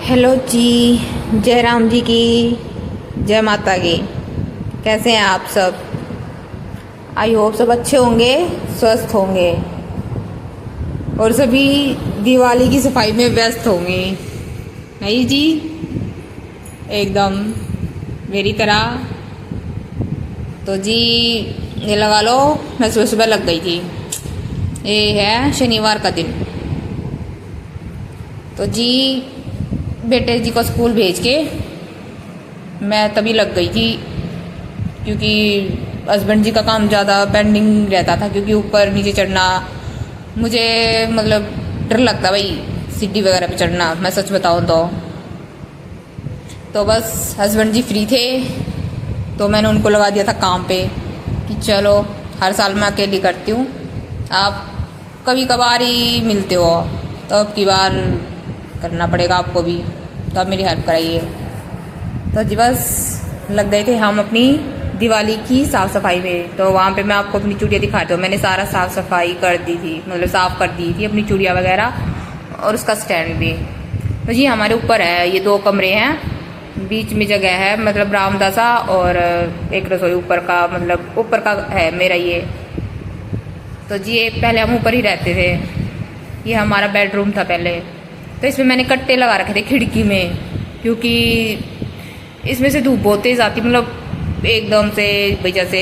Hello जी। जय राम जी की जय माता की। कैसे हैं आप सब? आई होप सब अच्छे होंगे, स्वस्थ होंगे और सभी दिवाली की सफाई में व्यस्त होंगे। नहीं जी, एकदम मेरी तरह। तो जी ये लगा लो, मैं सुबह सुबह लग गई थी। ये है शनिवार का दिन। तो जी बेटे जी को स्कूल भेज के मैं तभी लग गई थी, क्योंकि हस्बैंड जी का काम ज़्यादा पेंडिंग रहता था, क्योंकि ऊपर नीचे चढ़ना मुझे मतलब डर लगता भाई, सीढ़ी वगैरह पे चढ़ना। मैं सच बताऊँ तो बस हस्बैंड जी फ्री थे तो मैंने उनको लगा दिया था काम पे कि चलो, हर साल मैं अकेली करती हूँ, आप कभी कभार ही मिलते हो तो अब की बार करना पड़ेगा आपको भी, तो आप मेरी हेल्प कराइए। तो जी बस लग गए थे हम अपनी दिवाली की साफ़ सफाई में। तो वहाँ पे मैं आपको अपनी चूड़ियाँ दिखाती हूँ। मैंने सारा साफ़ सफाई कर दी थी, मतलब साफ़ कर दी थी अपनी चूड़ियाँ वगैरह और उसका स्टैंड भी। तो जी हमारे ऊपर है, ये 2 कमरे हैं, बीच में जगह है, मतलब बरामदा और एक रसोई ऊपर का, मतलब ऊपर का है मेरा ये। तो जी ये पहले हम ऊपर ही रहते थे, ये हमारा बेडरूम था पहले। तो इसमें मैंने कट्टे लगा रखे थे खिड़की में, क्योंकि इसमें से धूप बहुत तेज आती, मतलब एकदम से भाई जैसे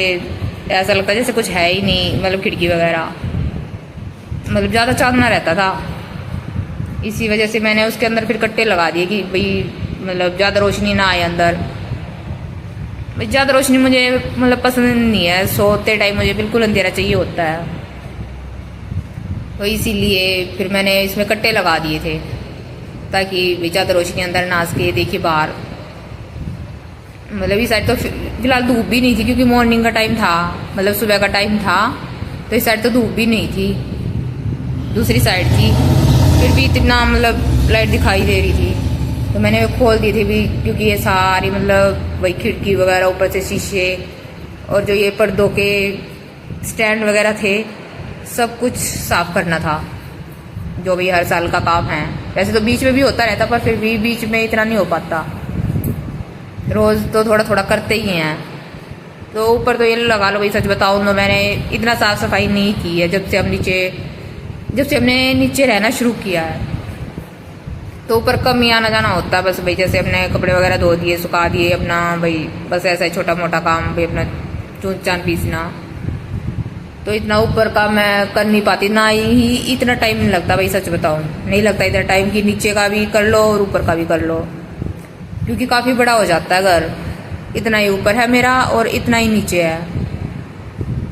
ऐसा लगता है जैसे कुछ है ही नहीं, मतलब खिड़की वगैरह, मतलब ज़्यादा चांदना रहता था। इसी वजह से मैंने उसके अंदर फिर कट्टे लगा दिए कि भाई मतलब ज़्यादा रोशनी ना आए अंदर। भाई ज़्यादा रोशनी मुझे मतलब पसंद नहीं है, सोते टाइम मुझे बिल्कुल अंधेरा चाहिए होता है। तो इसीलिए फिर मैंने इसमें कट्टे लगा दिए थे ताकि ज़्यादा रोशनी अंदर ना आ सके। देखिए बाहर, मतलब इस साइड तो फिलहाल धूप भी नहीं थी, क्योंकि मॉर्निंग का टाइम था, मतलब सुबह का टाइम था, तो इस साइड तो धूप भी नहीं थी, दूसरी साइड थी, फिर भी इतना मतलब लाइट दिखाई दे रही थी। तो मैंने खोल दिए थे भी, क्योंकि ये सारी मतलब वही खिड़की वगैरह, ऊपर से शीशे और जो ये पर्दों के स्टैंड वगैरह थे, सब कुछ साफ करना था, जो भी हर साल का काम है। वैसे तो बीच में भी होता रहता, पर फिर भी बीच में इतना नहीं हो पाता, रोज़ तो थोड़ा थोड़ा करते ही हैं। तो ऊपर तो ये लगा लो भाई, सच बताऊँ तो मैंने इतना साफ़ सफाई नहीं की है जब से हमने नीचे रहना शुरू किया है। तो ऊपर कम ही आना जाना होता है बस भाई, जैसे अपने कपड़े वगैरह धो दिए, सुखा दिए अपना भाई, बस ऐसा ही छोटा मोटा काम भाई, अपना चून चान पीसना। तो इतना ऊपर का मैं कर नहीं पाती, ना ही इतना टाइम नहीं लगता भाई, सच बताऊँ नहीं लगता इतना टाइम कि नीचे का भी कर लो और ऊपर का भी कर लो, क्योंकि काफ़ी बड़ा हो जाता है घर। इतना ही ऊपर है मेरा और इतना ही नीचे है,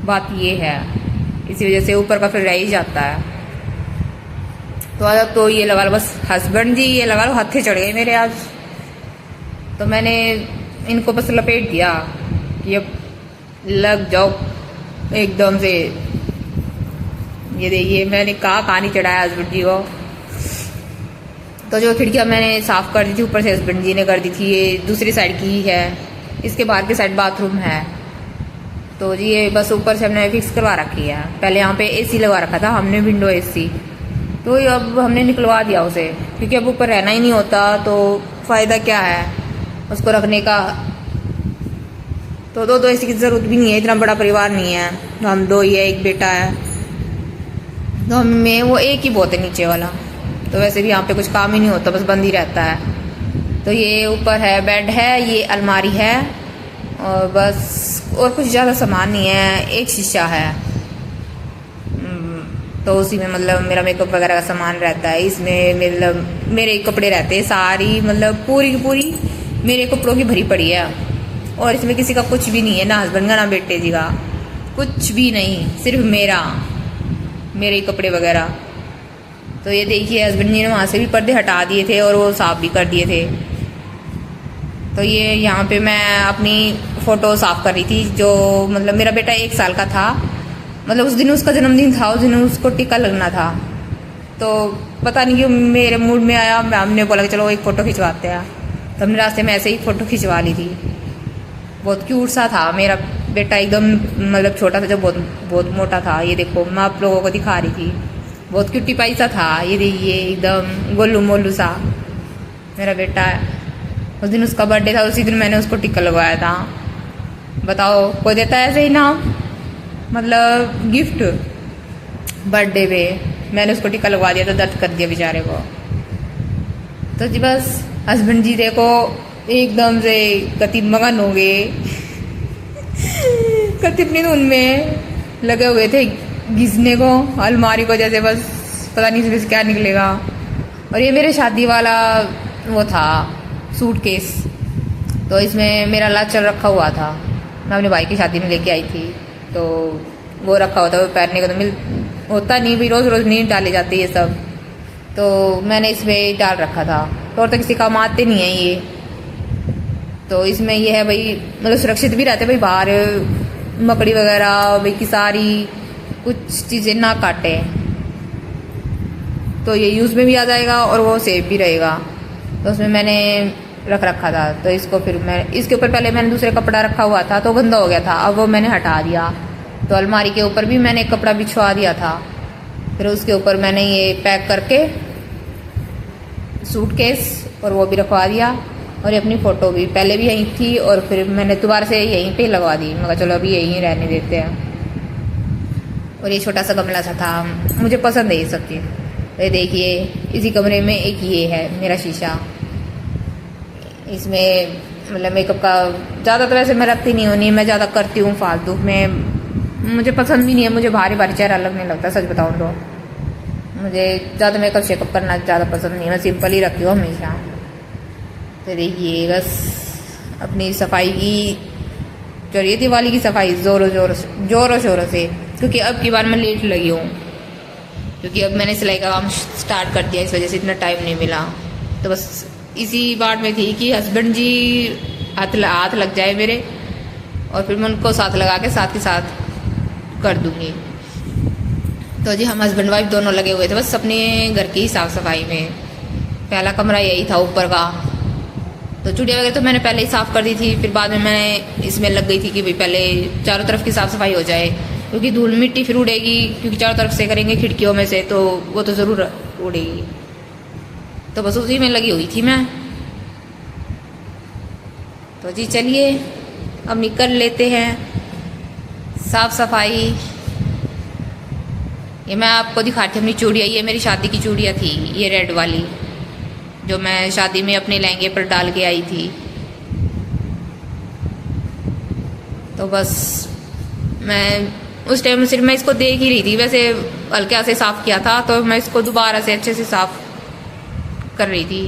बात ये है। इसी वजह से ऊपर का फिर रह ही जाता है। तो अब तो ये लगा लो बस, हस्बैंड जी ये लगा लो हत्थे चढ़ गए मेरे आज। तो मैंने इनको बस लपेट दिया कि अब लग जाओ एकदम से। ये देखिए मैंने कहानी चढ़ाया हस्बैंड जी को। तो जो खिड़कियाँ मैंने साफ़ कर दी थी ऊपर से, हस्बैंड जी ने कर दी थी। ये दूसरी साइड की ही है, इसके बाहर की साइड बाथरूम है। तो जी ये बस ऊपर से हमने फिक्स करवा रखी है। पहले यहाँ पे एसी लगा रखा था हमने, विंडो एसी, तो अब हमने निकलवा दिया उसे, क्योंकि अब ऊपर रहना ही नहीं होता, तो फ़ायदा क्या है उसको रखने का। तो दो एसी की ज़रूरत भी नहीं है, इतना बड़ा परिवार नहीं है, तो हम 2 ही है, एक बेटा है, तो हमें वो एक ही बहुत है नीचे वाला। तो वैसे भी यहाँ पे कुछ काम ही नहीं होता, बस बंद ही रहता है। तो ये ऊपर है, बेड है, ये अलमारी है, और बस और कुछ ज़्यादा सामान नहीं है। एक शीशा है, तो उसी में मतलब मेरा मेकअप वगैरह का सामान रहता है। इसमें मतलब मेरे कपड़े रहते हैं, सारी मतलब पूरी की पूरी मेरे कपड़ों की भरी पड़ी है, और इसमें किसी का कुछ भी नहीं है, ना हस्बैंड का ना बेटे जी का, कुछ भी नहीं, सिर्फ मेरे ही कपड़े वगैरह। तो ये देखिए हस्बैंड जी ने वहाँ से भी पर्दे हटा दिए थे और वो साफ़ भी कर दिए थे। तो ये यहाँ पे मैं अपनी फ़ोटो साफ़ कर रही थी, जो मतलब मेरा बेटा 1 साल का था, मतलब उस दिन उसका जन्मदिन था, उस दिन उसको टीका लगना था। तो पता नहीं क्यों मेरे मूड में आया, हमने बोला कि चलो एक फ़ोटो खिंचवाते हैं। तो हमने रास्ते में ऐसे ही फ़ोटो खिंचवा ली थी। बहुत क्यूट सा था मेरा बेटा, एकदम मतलब छोटा था जो बहुत बहुत मोटा था। ये देखो मैं आप लोगों को दिखा रही थी, बहुत क्यूटी पाई सा था। ये देखिए एकदम गोलू मोलू सा। मेरा बेटा है, उस दिन उसका बर्थडे था, उसी दिन मैंने उसको टिक्का लगवाया था। बताओ कोई देता है ऐसे ही नाम, मतलब गिफ्ट बर्थडे पे। मैंने उसको टिक्का लगवा दिया तो दर्द कर दिया बेचारे को। तो जी बस हस्बैंड जी देखो एकदम से कति मगन हो गए कति अपनी धुन में लगे हुए थे घिसने को अलमारी को, जैसे बस पता नहीं इसमें से क्या निकलेगा। और ये मेरे शादी वाला वो था सूटकेस, तो इसमें मेरा लाचर रखा हुआ था, मैं अपने भाई की शादी में लेके आई थी, तो वो रखा होता है, वो पहनने का तो मिल होता नहीं भी, रोज़ रोज़ नहीं डाले जाते ये सब, तो मैंने इसमें डाल रखा था। तो और तो किसी काम आते नहीं है ये, तो इसमें ये है भाई, मतलब सुरक्षित भी रहते भाई, बाहर मकड़ी वगैरह भाई की सारी कुछ चीज़ें ना काटे, तो ये यूज़ में भी आ जाएगा और वो सेफ भी रहेगा। तो उसमें मैंने रख रखा था, तो इसको फिर मैं इसके ऊपर पहले मैंने दूसरे कपड़ा रखा हुआ था तो गंदा हो गया था, अब वो मैंने हटा दिया। तो अलमारी के ऊपर भी मैंने एक कपड़ा बिछवा दिया था, फिर उसके ऊपर मैंने ये पैक करके सूटकेस और वो भी रखवा दिया। और ये अपनी फ़ोटो भी पहले भी यहीं थी और फिर मैंने दोबारा से यहीं पे लगवा दी, मैं कहा चलो अभी यहीं रहने देते हैं। और ये छोटा सा गमला सा था, मुझे पसंद है ये सब चीज़। ये देखिए इसी कमरे में एक ये है मेरा शीशा, इसमें मतलब मेकअप का ज़्यादा तो वैसे मैं रखती नहीं हूँ, नहीं मैं ज़्यादा करती हूँ फालतू में, मुझे पसंद भी नहीं है, मुझे भारी भारी चेहरा लगने लगता है सच बताऊँ तो। मुझे ज़्यादा मेकअप शेकअप करना ज़्यादा पसंद नहीं है, मैं सिंपल ही रखती हूँ हमेशा। तो देखिए बस अपनी सफाई की चलिए, दिवाली की सफाई ज़ोरों शोरों से, क्योंकि अब की बार मैं लेट लगी हूँ, क्योंकि अब मैंने सिलाई का काम स्टार्ट कर दिया, इस वजह से इतना टाइम नहीं मिला। तो बस इसी बात में थी कि हस्बैंड जी हाथ लग जाए मेरे, और फिर मैं उनको साथ लगा के साथ कर दूँगी। तो जी हम हस्बैंड वाइफ दोनों लगे हुए थे बस अपने घर की साफ़ सफाई में। पहला कमरा यही था ऊपर का, तो चूड़िया वगैरह तो मैंने पहले ही साफ़ कर दी थी, फिर बाद में मैं इसमें लग गई थी कि भाई पहले चारों तरफ की साफ़ सफाई हो जाए, क्योंकि धूल मिट्टी फिर उड़ेगी, क्योंकि चारों तरफ से करेंगे खिड़कियों में से, तो वो तो ज़रूर उड़ेगी। तो बस उसी में लगी हुई थी मैं। तो जी चलिए अब निकल लेते हैं साफ़ सफाई। ये मैं आपको दिखाती हूँ अपनी चूड़िया, ये मेरी शादी की चूड़िया थी, ये रेड वाली जो मैं शादी में अपने लहंगे पर डाल के आई थी। तो बस मैं उस टाइम सिर्फ मैं इसको देख ही रही थी, वैसे हल्का से साफ़ किया था, तो मैं इसको दोबारा से अच्छे से साफ़ कर रही थी,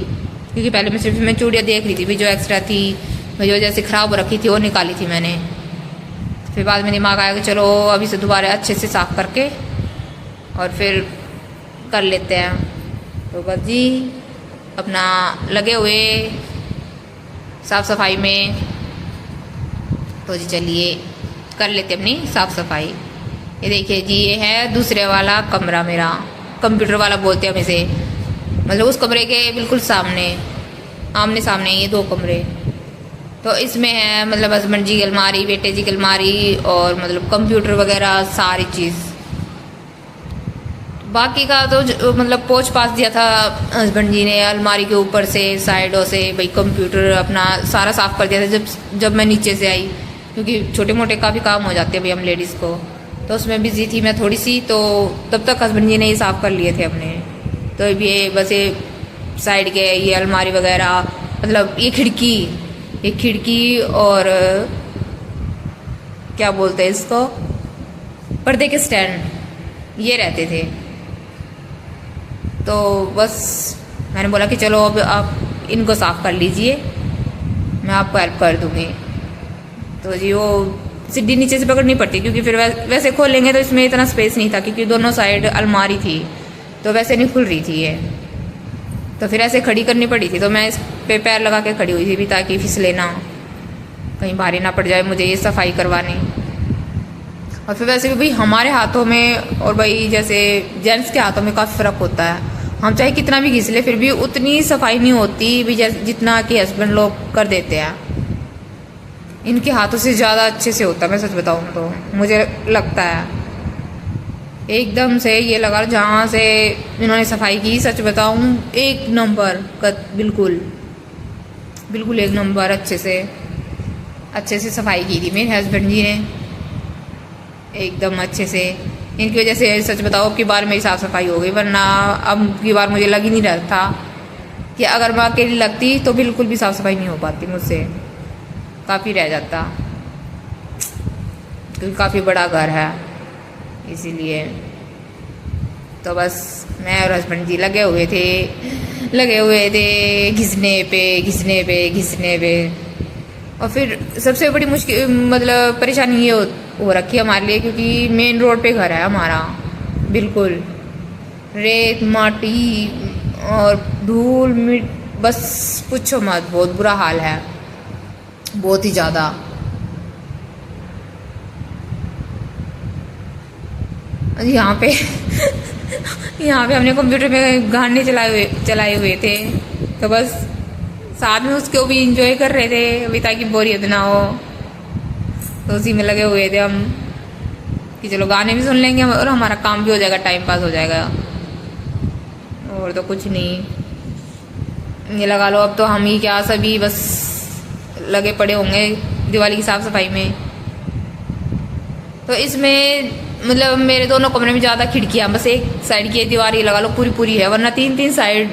क्योंकि पहले मैं चूड़िया देख रही थी भी जो एक्स्ट्रा थी, जो जैसे ख़राब हो रखी थी वो निकाली थी मैंने। फिर बाद में दिमाग आया कि चलो अभी से दोबारा अच्छे से साफ़ करके और फिर कर लेते हैं। तो बस जी अपना लगे हुए साफ़ सफाई में, तो जी चलिए कर लेते अपनी साफ़ सफाई। ये देखिए जी, ये है दूसरे वाला कमरा मेरा, कंप्यूटर वाला बोलते हैं हम इसे, मतलब उस कमरे के बिल्कुल सामने आमने सामने ये दो कमरे। तो इसमें है मतलब हस्बैंड जी की अलमारी, बेटे जी की अलमारी, और मतलब कंप्यूटर वगैरह सारी चीज़। बाकी का तो मतलब पोंछ पास दिया था हस्बैंड जी ने अलमारी के ऊपर से साइडों से, भाई कंप्यूटर अपना सारा साफ़ कर दिया था जब मैं नीचे से आई, क्योंकि छोटे मोटे काफ़ी काम हो जाते हैं भाई हम लेडीज़ को, तो उसमें बिजी थी मैं थोड़ी सी, तो तब तक हस्बैंड जी ने ये साफ़ कर लिए थे अपने। तो ये बस ये साइड के ये अलमारी वगैरह, मतलब ये खिड़की और क्या बोलते हैं इसको, पर्दे के स्टैंड ये रहते थे। तो बस मैंने बोला कि चलो अब आप इनको साफ़ कर लीजिए, मैं आपको हेल्प कर दूँगी। तो जी वो सीढ़ी नीचे से पकड़नी पड़ती, क्योंकि फिर वैसे खोलेंगे तो इसमें इतना स्पेस नहीं था, क्योंकि दोनों साइड अलमारी थी, तो वैसे नहीं खुल रही थी ये, तो फिर ऐसे खड़ी करनी पड़ी थी। तो मैं इस पे पैर लगा के खड़ी हुई थी भी, ताकि फिसले ना, कहीं भारी ना पड़ जाए मुझे ये सफाई करवाने। और फिर वैसे भी भाई हमारे हाथों में और भाई जैसे जेंट्स के हाथों में काफ़ी फ़र्क होता है, हम चाहे कितना भी घिस ले फिर भी उतनी सफाई नहीं होती भी जितना कि हस्बैंड लोग कर देते हैं। इनके हाथों से ज़्यादा अच्छे से होता है, मैं सच बताऊँ तो मुझे लगता है। एकदम से ये लगा जहाँ से इन्होंने सफाई की, सच बताऊँ एक नंबर बिल्कुल बिल्कुल एक नंबर अच्छे से सफाई की थी मेरे हस्बैंड जी ने, एकदम अच्छे से। इनकी वजह से सच बताओ अब की बार मेरी साफ़ सफाई हो गई, वरना अब की बार मुझे लग ही नहीं रहा था कि अगर मैं अकेली लगती तो बिल्कुल भी साफ़ सफाई नहीं हो पाती मुझसे, काफ़ी रह जाता, क्योंकि काफ़ी बड़ा घर है इसीलिए। तो बस मैं और हस्बैंड जी लगे हुए थे घिसने पे। और फिर सबसे बड़ी मुश्किल मतलब परेशानी ये हो रखी है हमारे लिए, क्योंकि मेन रोड पे घर है हमारा, बिल्कुल रेत माटी और धूल मिट, बस पूछो मत, बहुत बुरा हाल है, बहुत ही ज़्यादा। यहाँ पे हमने कंप्यूटर में गाने चलाए हुए थे, तो बस साथ में उसको भी इंजॉय कर रहे थे अभी, ताकि बोरियत ना हो, तो उसी में लगे हुए थे हम कि चलो गाने भी सुन लेंगे और हमारा काम भी हो जाएगा, टाइम पास हो जाएगा, और तो कुछ नहीं। ये लगा लो अब तो हम ही क्या सभी बस लगे पड़े होंगे दिवाली की साफ सफाई में। तो इसमें मतलब मेरे दोनों कमरे में ज़्यादा खिड़कियाँ, बस एक साइड की दीवार ही लगा लो पूरी है, वरना 3 साइड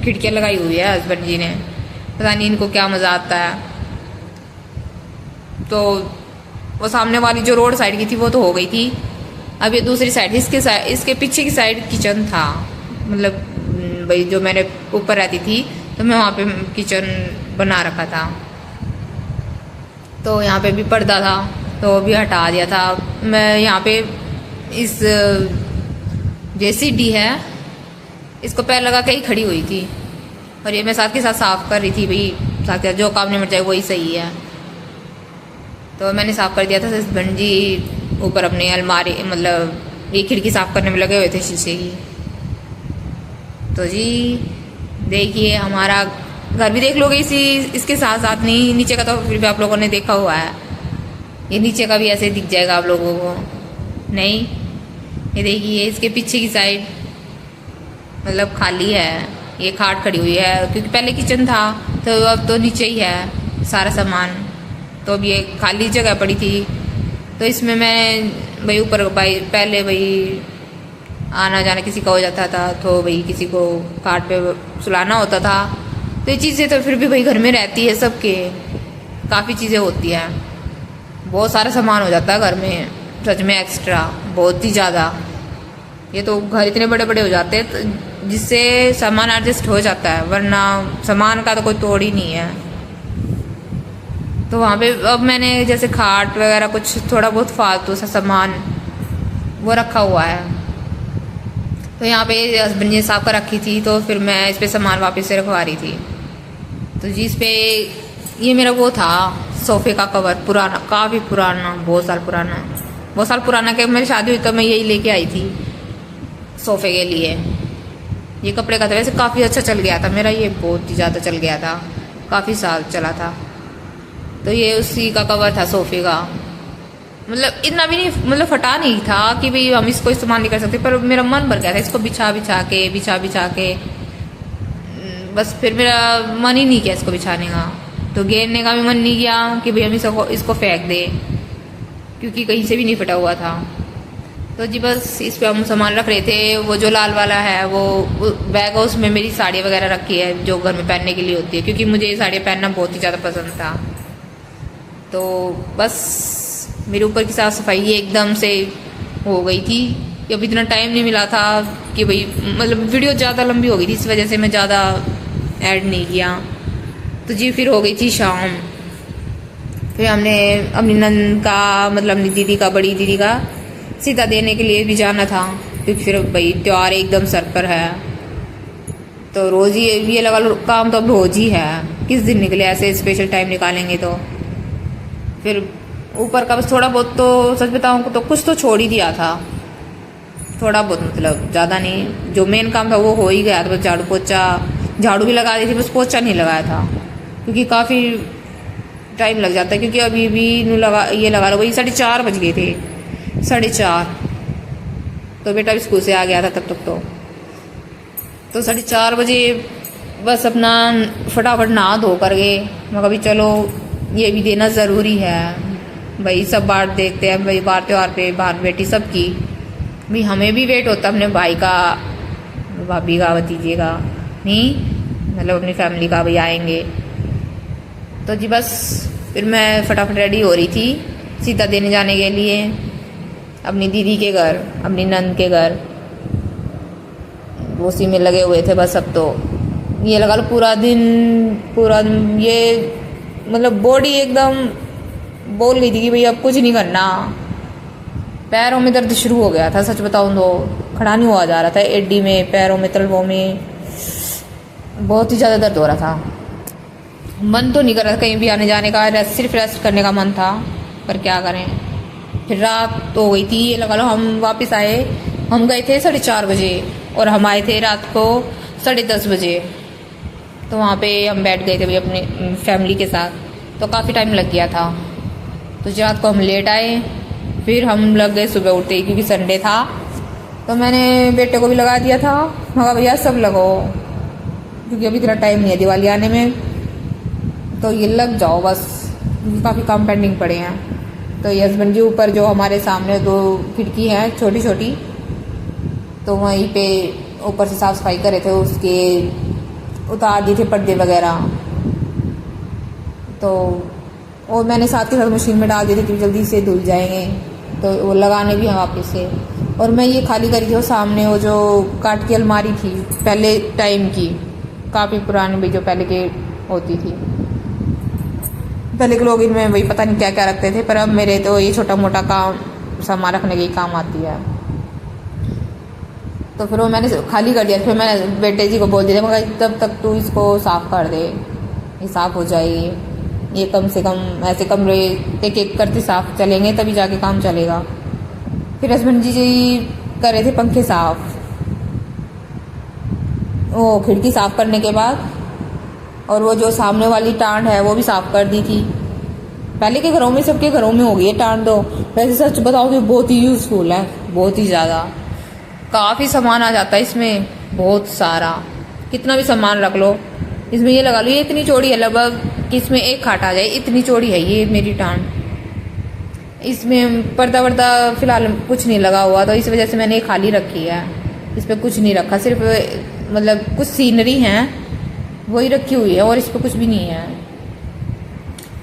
खिड़कियाँ लगाई हुई है हस्बैंड जी ने, पता नहीं इनको क्या मज़ा आता है। तो वो सामने वाली जो रोड साइड की थी वो तो हो गई थी, अब ये दूसरी साइड इसके पीछे की साइड किचन था, मतलब भाई जो मैंने ऊपर रहती थी तो मैं वहाँ पे किचन बना रखा था, तो यहाँ पे भी पर्दा था तो भी हटा दिया था मैं। यहाँ पे इस JCB है, इसको पैर लगा के ही खड़ी हुई थी, और ये मैं साथ के साथ साफ़ कर रही थी, भाई साथ जो काम निपट जाए वही सही है। तो मैंने साफ़ कर दिया था। हस्बैंड जी ऊपर अपनी अलमारी मतलब ये खिड़की साफ़ करने में लगे हुए थे शीशे की। तो जी देखिए हमारा घर भी देख लोगे इसके साथ साथ, नहीं नीचे का तो फिर भी आप लोगों ने देखा हुआ है, ये नीचे का भी ऐसे दिख जाएगा आप लोगों को, नहीं ये देखिए इसके पीछे की साइड मतलब खाली है, ये खाट खड़ी हुई है, क्योंकि पहले किचन था तो अब तो नीचे ही है सारा सामान, तो अब ये खाली जगह पड़ी थी। तो इसमें मैं भाई ऊपर भाई पहले भाई आना जाना किसी का हो जाता था, तो भाई किसी को खाट पे सुलाना होता था, तो ये चीज़ें तो फिर भी भाई घर में रहती है सबके, काफ़ी चीज़ें होती हैं, बहुत सारा सामान हो जाता है घर में सच में एक्स्ट्रा, बहुत ही ज़्यादा। ये तो घर इतने बड़े बड़े हो जाते हैं तो जिससे सामान एडजस्ट हो जाता है, वरना सामान का तो कोई तोड़ ही नहीं है। तो वहाँ पे अब मैंने जैसे खाट वगैरह कुछ थोड़ा बहुत फालतू सा सामान वो रखा हुआ है, तो यहाँ पे हस्बैंड ने साफ कर रखी थी, तो फिर मैं इस पर सामान वापस से रखवा रही थी। तो जी इस पर ये मेरा वो था सोफ़े का कवर, पुराना, काफ़ी पुराना, बहुत साल पुराना कि मेरी शादी हुई तो मैं यही लेके आई थी सोफ़े के लिए। ये कपड़े का था, वैसे काफ़ी अच्छा चल गया था मेरा, ये बहुत ही ज़्यादा चल गया था, काफ़ी साल चला था। तो ये उसी का कवर था सोफ़े का, मतलब इतना भी नहीं, मतलब फटा नहीं था कि भाई हम इसको इस्तेमाल नहीं कर सकते, पर मेरा मन भर गया था इसको बिछा के बस फिर मेरा मन ही नहीं किया इसको बिछाने का, तो घेरने का भी मन नहीं किया कि भाई हम इसको फेंक दें, क्योंकि कहीं से भी नहीं फटा हुआ था। तो जी बस इस पे हम सामान रख रहे थे। वो जो लाल वाला है वो बैग है, उसमें मेरी साड़ी वगैरह रखी है जो घर में पहनने के लिए होती है, क्योंकि मुझे ये साड़ियाँ पहनना बहुत ही ज़्यादा पसंद था। तो बस मेरे ऊपर की साफ़ सफाई एकदम से हो गई थी, अब इतना टाइम नहीं मिला था कि भाई मतलब वीडियो ज़्यादा लंबी हो गई थी, इस वजह से मैं ज़्यादा ऐड नहीं किया। तो जी फिर हो गई थी शाम, फिर हमने अपनी नंद का मतलब अपनी दीदी का, बड़ी दीदी का सीधा देने के लिए भी जाना था, क्योंकि फिर भाई त्यौहार एकदम सर पर है, तो रोज़ ही ये लगा लो काम तो अब रोज़ ही है, किस दिन निकले ऐसे स्पेशल टाइम निकालेंगे। तो फिर ऊपर का बस थोड़ा बहुत, तो सच बताऊँ तो कुछ तो छोड़ ही दिया था, थोड़ा बहुत मतलब ज़्यादा नहीं, जो मेन काम था वो हो ही गया था, बस झाड़ू भी लगा दी थी, बस पोछा नहीं लगाया था, क्योंकि काफ़ी टाइम लग जाता है, क्योंकि अभी भी ये लगा लो वही 4:30 बज गए थे, 4:30। तो बेटा भी स्कूल से आ गया था तब तक। तो 4:30 बजे बस अपना फटाफट नहा धो कर गए। मैं कभी चलो ये भी देना ज़रूरी है भाई, सब बात देखते हैं भाई, बार त्योहार पे बाहर बेटी सबकी भी, हमें भी वेट होता अपने भाई का, भाभी का, भतीजे का, नहीं मतलब अपनी फैमिली का भी आएंगे। तो जी बस फिर मैं फटाफट रेडी हो रही थी सीता देने जाने के लिए अपनी दीदी के घर, अपनी नंद के घर। उसी में लगे हुए थे बस। अब तो ये लगा लो पूरा दिन ये मतलब बॉडी एकदम बोल गई थी कि भाई अब कुछ नहीं करना। पैरों में दर्द शुरू हो गया था, सच बताऊं तो खड़ा नहीं हुआ जा रहा था, एडी में, पैरों में, तलवों में बहुत ही ज़्यादा दर्द हो रहा था। मन तो नहीं कर रहा था कहीं भी आने जाने का, सिर्फ रेस्ट करने का मन था, पर क्या करें। फिर रात हो गई थी, ये लगा लो हम वापस आए, हम गए थे 4:30 बजे और हम आए थे रात को 10:30 बजे। तो वहाँ पे हम बैठ गए थे भाई अपने फैमिली के साथ, तो काफ़ी टाइम लग गया था। तो रात को हम लेट आए, फिर हम लग गए सुबह उठते ही, क्योंकि संडे था। तो मैंने बेटे को भी लगा दिया था, मैं कहा भैया सब लगो, क्योंकि अभी इतना टाइम नहीं है दिवाली आने में, तो ये लग जाओ बस, काफ़ी काम पेंडिंग पड़े हैं। तो ये हस्बैंड जी ऊपर जो हमारे सामने 2 खिड़की हैं छोटी छोटी, तो वहीं पे ऊपर से साफ़ सफाई करे थे, उसके उतार दिए थे पर्दे वगैरह। तो और मैंने साथ के साथ मशीन में डाल दिए थे कि जल्दी से धुल जाएंगे, तो वो लगाने भी हैं वापस से। और मैं ये खाली करी थी वो सामने, वो जो काट की अलमारी थी पहले टाइम की, काफ़ी पुरानी भी, जो पहले के होती थी, पहले के लोग इनमें वही पता नहीं क्या क्या रखते थे, पर अब मेरे तो ये छोटा मोटा काम सामान रखने के काम आती है। तो फिर वो मैंने खाली कर दिया। फिर मैंने बेटे जी को बोल दिया, मगर तब तक तू इसको साफ़ कर दे, ये साफ़ हो जाएगी, ये कम से कम ऐसे कमरे एक एक करते साफ़ चलेंगे तभी जाके काम चलेगा। फिर हस्बैंड जी कर रहे थे पंखे साफ़, वो खिड़की साफ़ करने के बाद, और वो जो सामने वाली टांड है वो भी साफ़ कर दी थी। पहले के घरों में, सबके घरों में हो गई है टांड। दो वैसे सच बताओ तो बहुत ही यूज़फुल है, बहुत ही ज़्यादा, काफ़ी सामान आ जाता है इसमें, बहुत सारा, कितना भी सामान रख लो इसमें। ये लगा लो ये इतनी चौड़ी है लगभग कि इसमें एक खाट आ जाए, इतनी चौड़ी है ये मेरी टांड। इसमें पर्दा वर्दा फिलहाल कुछ नहीं लगा हुआ, तो इस वजह से मैंने खाली रखी है, इस पर कुछ नहीं रखा, सिर्फ मतलब कुछ सीनरी हैं वही रखी हुई है, और इस पर कुछ भी नहीं है।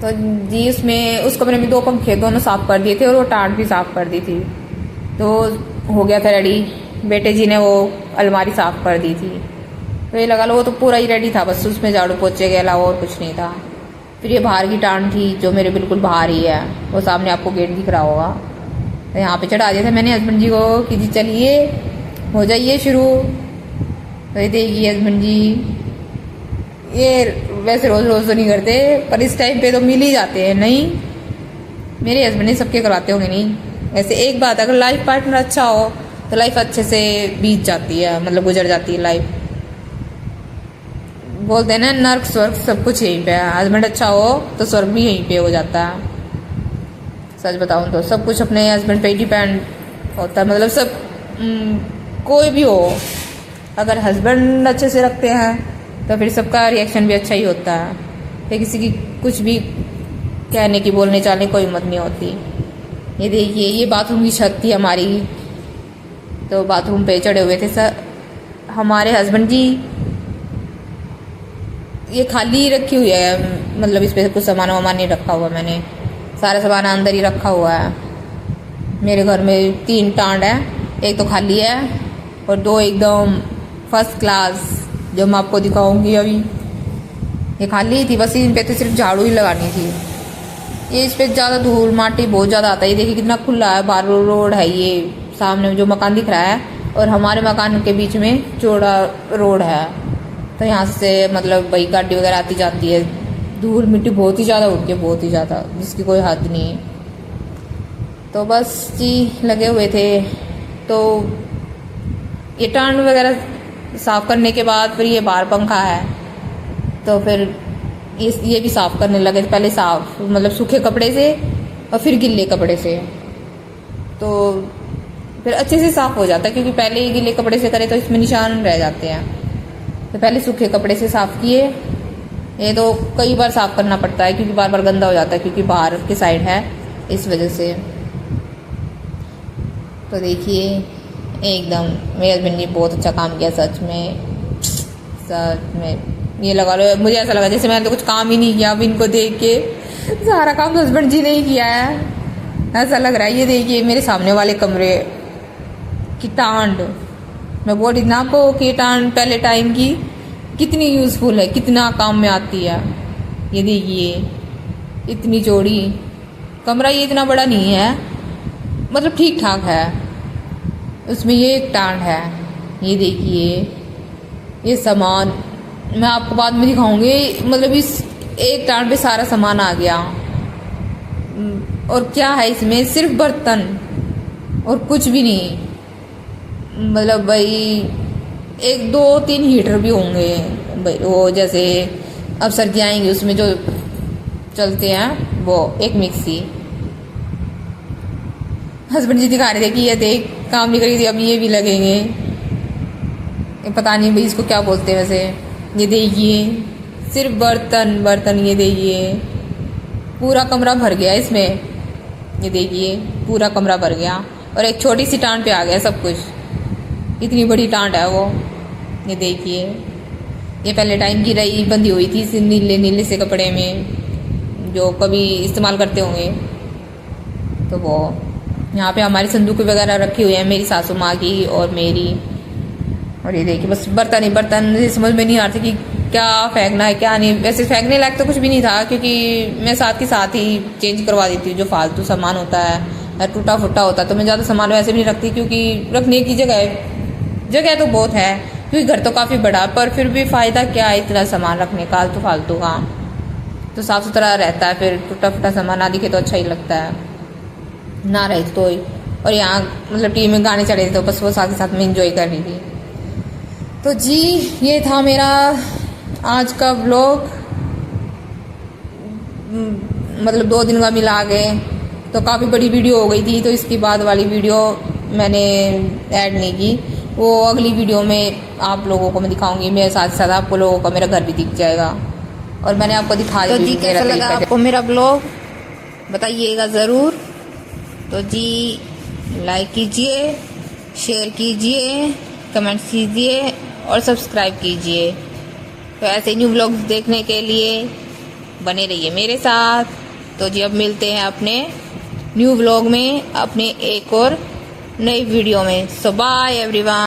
तो जी उसमें उस कमरे में 2 पंखे दोनों साफ़ कर दिए थे, और वो टांड भी साफ़ कर दी थी, तो हो गया था रेडी। बेटे जी ने वो अलमारी साफ़ कर दी थी, तो ये लगा लो वो तो पूरा ही रेडी था, बस उसमें झाड़ू पोछे के अलावा और कुछ नहीं था। फिर ये बाहर की टांड थी जो मेरे बिल्कुल बाहर ही है, वो सामने आपको गेट दिख रहा होगा, तो यहाँ पे चढ़ा दिया था मैंने हस्बैंड जी को कि जी चलिए हो जाइए शुरू। तो ये देखिए हस्बैंड जी, ये वैसे रोज़ रोज़ तो नहीं करते, पर इस टाइम पे तो मिल ही जाते हैं। नहीं, मेरे हस्बैंड ने सबके करवाते होंगे नहीं। वैसे एक बात, अगर लाइफ पार्टनर अच्छा हो तो लाइफ अच्छे से बीत जाती है, मतलब गुजर जाती है लाइफ। बोलते हैं ना नर्क स्वर्ग सब कुछ यहीं पे है, हस्बैंड अच्छा हो तो स्वर्ग भी यहीं पे हो जाता है। सच बताऊं तो सब कुछ अपने हस्बैंड पे ही डिपेंड होता है, मतलब सब कोई भी हो, अगर हस्बैंड अच्छे से रखते हैं तो फिर सबका रिएक्शन भी अच्छा ही होता है, फिर किसी की कुछ भी कहने की, बोलने चालने कोई हिम्मत नहीं होती। ये देखिए ये बाथरूम की छत थी हमारी, तो बाथरूम पे चढ़े हुए थे सर हमारे हस्बैंड जी। ये खाली रखी हुई है, मतलब इस पर कुछ सामान वामान नहीं रखा हुआ, मैंने सारा सामान अंदर ही रखा हुआ है। मेरे घर में 3 टांड है, एक तो खाली है और 2 एकदम फर्स्ट क्लास, जो मैं आपको दिखाऊंगी अभी। ये खाली थी, बस इन पे तो सिर्फ झाड़ू ही लगानी थी। ये इस पर ज़्यादा धूल माटी बहुत ज़्यादा आता है। ये देखिए कितना खुला है, बाहर रोड है, ये सामने जो मकान दिख रहा है और हमारे मकान के बीच में चौड़ा रोड है, तो यहाँ से मतलब वही गाड़ी वगैरह आती जाती है। धूल मिट्टी बहुत ही ज़्यादा उड़ती है, बहुत ही ज़्यादा, जिसकी कोई हद नहीं है। तो बस जी लगे हुए थे, तो ये टांड वगैरह साफ़ करने के बाद फिर ये बाहर पंखा है, तो फिर ये भी साफ़ करने लगे। पहले साफ़ मतलब सूखे कपड़े से और फिर गिल्ले कपड़े से। तो फिर अच्छे से साफ हो जाता है, क्योंकि पहले ही गीले कपड़े से करे तो इसमें निशान रह जाते हैं। तो पहले सूखे कपड़े से साफ किए। ये तो कई बार साफ करना पड़ता है क्योंकि बार बार गंदा हो जाता है, क्योंकि बाहर की साइड है इस वजह से। तो देखिए एकदम मेरे हस्बैंड ने बहुत अच्छा काम किया सच में। ये लगा लो, मुझे ऐसा लगा जैसे मैंने तो कुछ काम ही नहीं किया। अब इनको देख के सारा काम तो हस्बैंड जी ने ही किया है, ऐसा लग रहा है। ये देखिए मेरे सामने वाले कमरे की टांड, मैं बोल रही थी ना आपको कि टांड पहले टाइम की कितनी यूज़फुल है, कितना काम में आती है। ये देखिए इतनी चौड़ी कमरा, ये इतना बड़ा नहीं है, मतलब ठीक ठाक है। उसमें ये एक टांड है। ये देखिए ये सामान मैं आपको बाद में दिखाऊंगी, मतलब इस एक टांड पे सारा सामान आ गया। और क्या है इसमें, सिर्फ बर्तन और कुछ भी नहीं। मतलब भाई 1 2 3 हीटर भी होंगे भाई, वो जैसे अब सर्दियाँ आएंगी उसमें जो चलते हैं वो, एक मिक्सी। हस्बैंड जी दिखा रहे थे कि ये देख काम नहीं करी थी, अब ये भी लगेंगे। पता नहीं भाई इसको क्या बोलते हैं वैसे। ये देखिए सिर्फ बर्तन। ये देखिए पूरा कमरा भर गया इसमें। ये देखिए पूरा कमरा भर गया और एक छोटी सी टांड पे आ गया सब कुछ। इतनी बड़ी टांड है वो। ये देखिए ये पहले टाइम की रही बंधी हुई थी इस नीले से कपड़े में, जो कभी इस्तेमाल करते होंगे। तो वो यहाँ पे हमारी संदूक वगैरह रखी हुई है, मेरी सासू माँ की और मेरी। और ये देखिए बस बर्तन ही बर्तन, मुझे समझ में नहीं आ रही थी कि क्या फेंकना है क्या नहीं। वैसे फेंकने लायक तो कुछ भी नहीं था, क्योंकि मैं साथ के साथ ही चेंज करवा देती हूँ। जो फालतू सामान होता है या टूटा फुटा होता है तो मैं ज़्यादा सामान वैसे भी नहीं रखती, क्योंकि रखने की जगह तो बहुत है, क्योंकि घर तो काफ़ी बड़ा, पर फिर भी फ़ायदा क्या है इतना सामान रखने का, तो फालतू का। तो साफ़ सुथरा रहता है, फिर टूटा फुटा सामान ना दिखे तो अच्छा ही लगता है, ना रहे तो ही। और यहाँ मतलब टीवी में गाने चल रहे थे तो बस वो साथ के साथ में इंजॉय कर रही थी। तो जी ये था मेरा आज का व्लॉग, मतलब 2 दिन का मिला के तो काफ़ी बड़ी वीडियो हो गई थी। तो इसके बाद वाली वीडियो मैंने ऐड नहीं की, वो अगली वीडियो में आप लोगों को मैं दिखाऊंगी। मेरे साथ साथ आपको लोगों का मेरा घर भी दिख जाएगा और मैंने आपको दिखा दिया। तो जी कैसा लगा आपको मेरा ब्लॉग बताइएगा ज़रूर। तो जी लाइक कीजिए, शेयर कीजिए, कमेंट कीजिए और सब्सक्राइब कीजिए। तो ऐसे न्यू ब्लॉग्स देखने के लिए बने रहिए मेरे साथ। तो जी अब मिलते हैं अपने न्यू ब्लॉग में, अपने एक और नई वीडियो में। सो बाय एवरीवन।